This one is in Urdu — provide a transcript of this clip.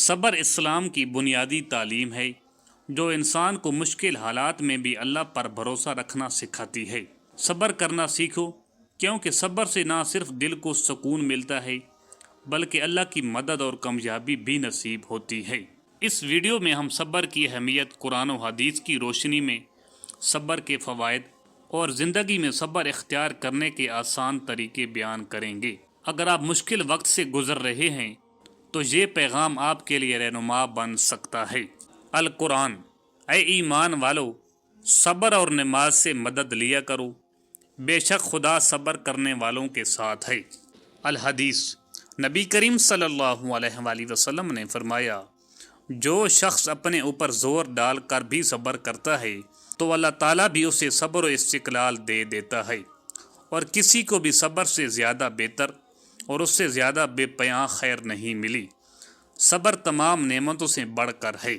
صبر اسلام کی بنیادی تعلیم ہے جو انسان کو مشکل حالات میں بھی اللہ پر بھروسہ رکھنا سکھاتی ہے۔ صبر کرنا سیکھو، کیونکہ صبر سے نہ صرف دل کو سکون ملتا ہے بلکہ اللہ کی مدد اور کامیابی بھی نصیب ہوتی ہے۔ اس ویڈیو میں ہم صبر کی اہمیت، قرآن و حدیث کی روشنی میں صبر کے فوائد اور زندگی میں صبر اختیار کرنے کے آسان طریقے بیان کریں گے۔ اگر آپ مشکل وقت سے گزر رہے ہیں تو یہ پیغام آپ کے لیے رہنما بن سکتا ہے۔ القرآن: اے ایمان والو، صبر اور نماز سے مدد لیا کرو، بے شک خدا صبر کرنے والوں کے ساتھ ہے۔ الحدیث: نبی کریم صلی اللہ علیہ وآلہ وسلم نے فرمایا، جو شخص اپنے اوپر زور ڈال کر بھی صبر کرتا ہے تو اللہ تعالیٰ بھی اسے صبر و استقلال دے دیتا ہے، اور کسی کو بھی صبر سے زیادہ بہتر اور اس سے زیادہ بے پناہ خیر نہیں ملی۔ صبر تمام نعمتوں سے بڑھ کر ہے۔